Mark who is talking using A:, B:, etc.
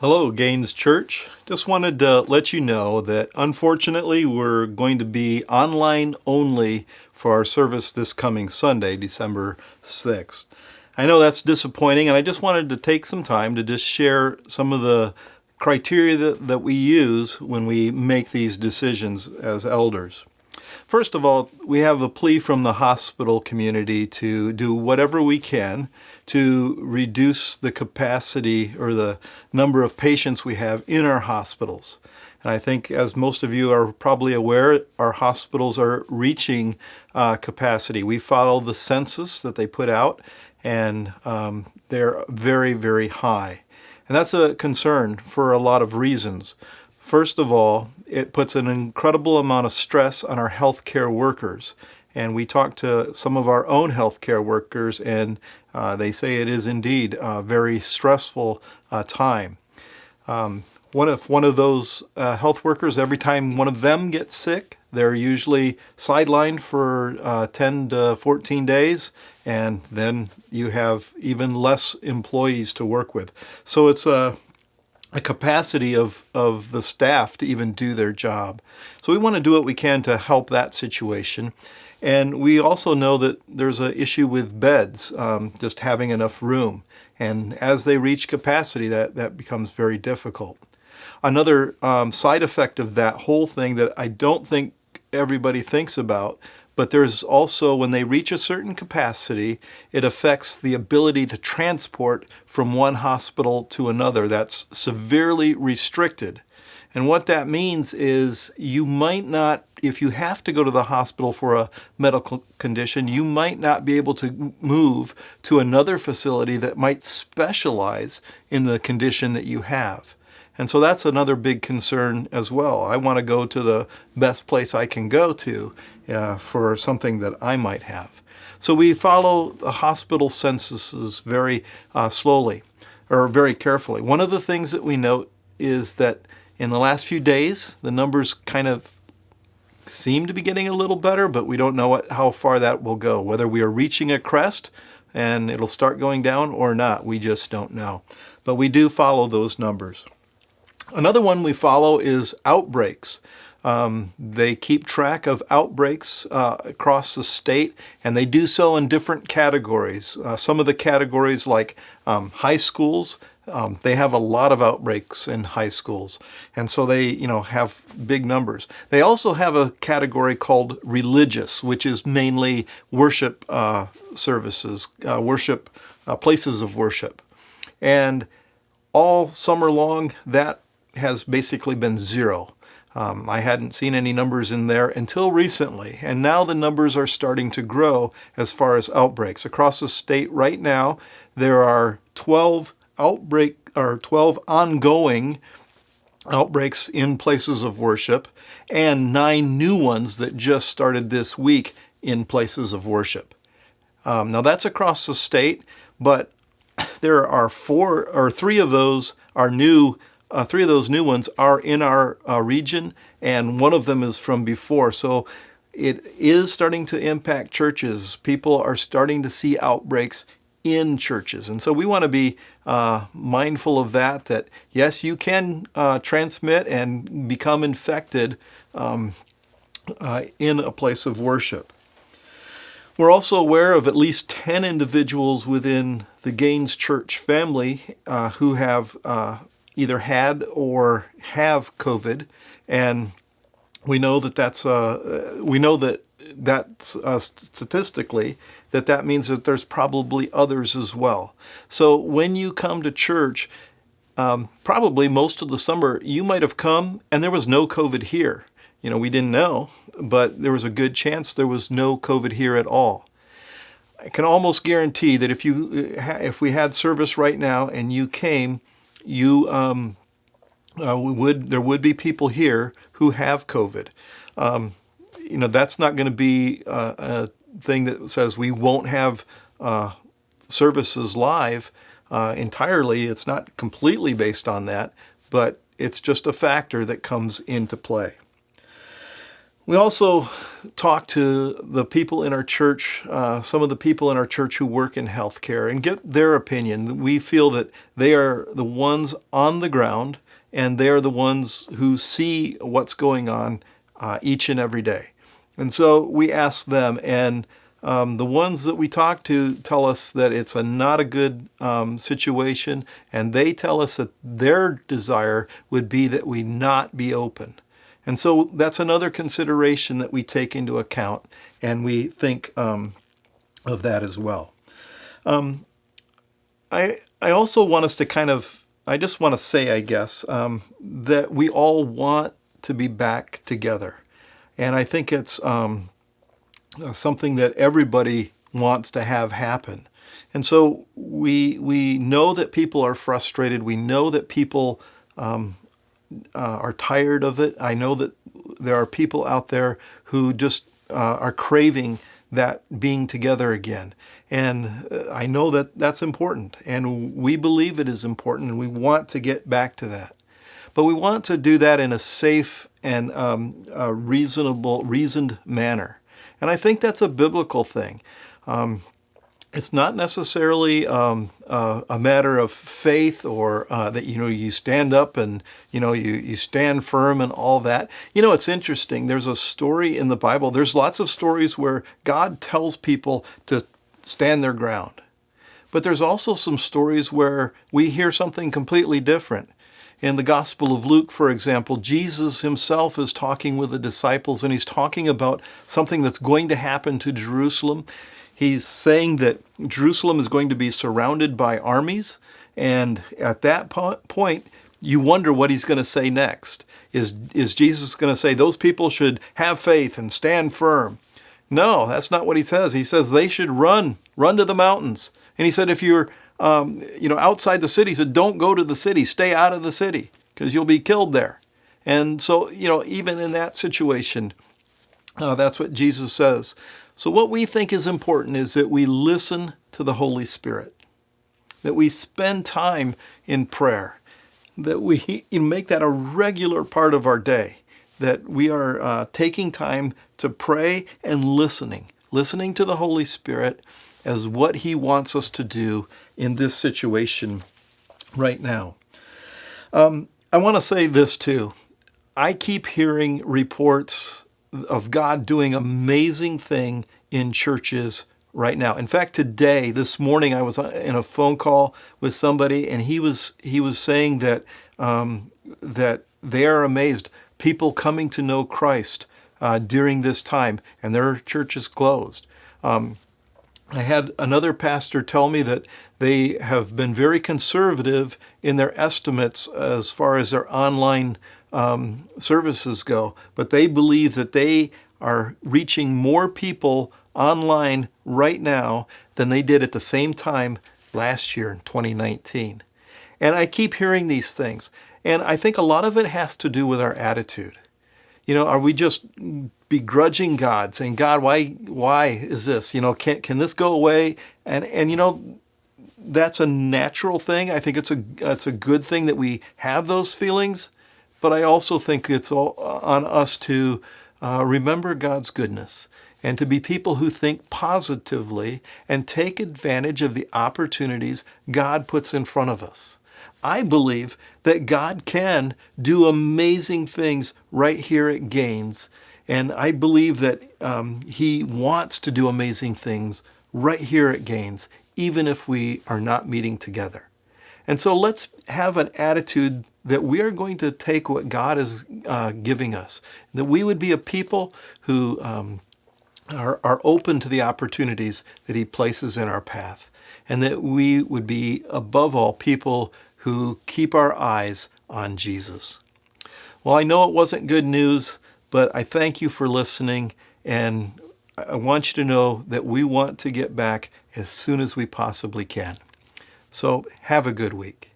A: Hello, Gaines Church. Just wanted to let you know that unfortunately we're going to be online only for our service this coming Sunday, December 6th. I know that's disappointing, and I just wanted to take some time to just share some of the criteria that we use when we make these decisions as elders. First of all, we have a plea from the hospital community to do whatever we can to reduce the capacity or the number of patients we have in our hospitals. And I think, as most of you are probably aware, our hospitals are reaching capacity. We follow the census that they put out, and they're very, very high. And that's a concern for a lot of reasons. First of all, it puts an incredible amount of stress on our healthcare workers. And we talked to some of our own healthcare workers, and they say it is indeed a very stressful time. If one of those health workers, every time one of them gets sick, they're usually sidelined for 10 to 14 days, and then you have even less employees to work with. So it's a capacity of the staff to even do their job. So we want to do what we can to help that situation. And we also know that there's an issue with beds, just having enough room. And as they reach capacity, that becomes very difficult. Another side effect of that whole thing that I don't think everybody thinks about, but there's also, when they reach a certain capacity, it affects the ability to transport from one hospital to another. That's severely restricted. And what that means is you might not, if you have to go to the hospital for a medical condition, you might not be able to move to another facility that might specialize in the condition that you have. And so that's another big concern as well. I want to go to the best place I can go to for something that I might have. So we follow the hospital censuses very slowly, or very carefully. One of the things that we note is that in the last few days, the numbers kind of seem to be getting a little better, but we don't know how far that will go, whether we are reaching a crest and it'll start going down or not. We just don't know. But we do follow those numbers. Another one we follow is outbreaks. They keep track of outbreaks across the state, and they do so in different categories. Some of the categories, like high schools, they have a lot of outbreaks in high schools, and so they, have big numbers. They also have a category called religious, which is mainly worship services, places of worship, and all summer long that has basically been zero. I hadn't seen any numbers in there until recently, and now the numbers are starting to grow as far as outbreaks. Across the state right now, there are 12 ongoing outbreaks in places of worship, and 9 new ones that just started this week in places of worship. Now that's across the state, but there are 3 of those are new. 3 of those new ones are in our region, and one of them is from before. So it is starting to impact churches. People are starting to see outbreaks in churches. And so we want to be mindful of that yes, you can transmit and become infected in a place of worship. We're also aware of at least 10 individuals within the Gaines Church family who have either had or have COVID, and we know that's statistically that means that there's probably others as well. So when you come to church, probably most of the summer you might have come and there was no COVID here. We didn't know, but there was a good chance there was no COVID here at all. I can almost guarantee that if we had service right now and you came, there would be people here who have COVID. That's not going to be a thing that says we won't have services live entirely. It's not completely based on that, but it's just a factor that comes into play. We also talk to the people in our church, some of the people in our church who work in healthcare, and get their opinion. We feel that they are the ones on the ground, and they are the ones who see what's going on each and every day. And so we ask them, and the ones that we talk to tell us that it's not a good situation, and they tell us that their desire would be that we not be open. And so that's another consideration that we take into account, and we think of that as well. I also want us to I just want to say, I guess, that we all want to be back together. And I think it's something that everybody wants to have happen. And so we know that people are frustrated. We know that people are tired of it. I know that there are people out there who just are craving that being together again. And I know that that's important, and we believe it is important, and we want to get back to that. But we want to do that in a safe and reasoned manner. And I think that's a biblical thing. It's not necessarily a matter of faith or that you stand up and you stand firm and all that. It's interesting. There's a story in the Bible. There's lots of stories where God tells people to stand their ground. But there's also some stories where we hear something completely different. In the Gospel of Luke, for example, Jesus himself is talking with the disciples, and he's talking about something that's going to happen to Jerusalem. He's saying that Jerusalem is going to be surrounded by armies, and at that point, you wonder what he's going to say next. Is Jesus going to say those people should have faith and stand firm? No, that's not what he says. He says they should run to the mountains. And he said if you're outside the city, he said don't go to the city, stay out of the city because you'll be killed there. And so, even in that situation, that's what Jesus says. So what we think is important is that we listen to the Holy Spirit, that we spend time in prayer, that we make that a regular part of our day, that we are taking time to pray and listening to the Holy Spirit as what he wants us to do in this situation right now. I want to say this too. I keep hearing reports of God doing amazing thing in churches right now. In fact, this morning, I was in a phone call with somebody, and he was saying that that they are amazed. People coming to know Christ during this time, and their church is closed. I had another pastor tell me that they have been very conservative in their estimates as far as their online services go, but they believe that they are reaching more people online right now than they did at the same time last year in 2019. And I keep hearing these things, and I think a lot of it has to do with our attitude. Are we just begrudging God, saying, God, why is this? Can this go away? And that's a natural thing. I think it's a good thing that we have those feelings, but I also think it's all on us to remember God's goodness and to be people who think positively and take advantage of the opportunities God puts in front of us. I believe that God can do amazing things right here at Gaines, and I believe that he wants to do amazing things right here at Gaines, even if we are not meeting together. And so let's have an attitude that we are going to take what God is giving us, that we would be a people who are open to the opportunities that he places in our path, and that we would be, above all, people who keep our eyes on Jesus. Well, I know it wasn't good news, but I thank you for listening, and I want you to know that we want to get back as soon as we possibly can. So have a good week.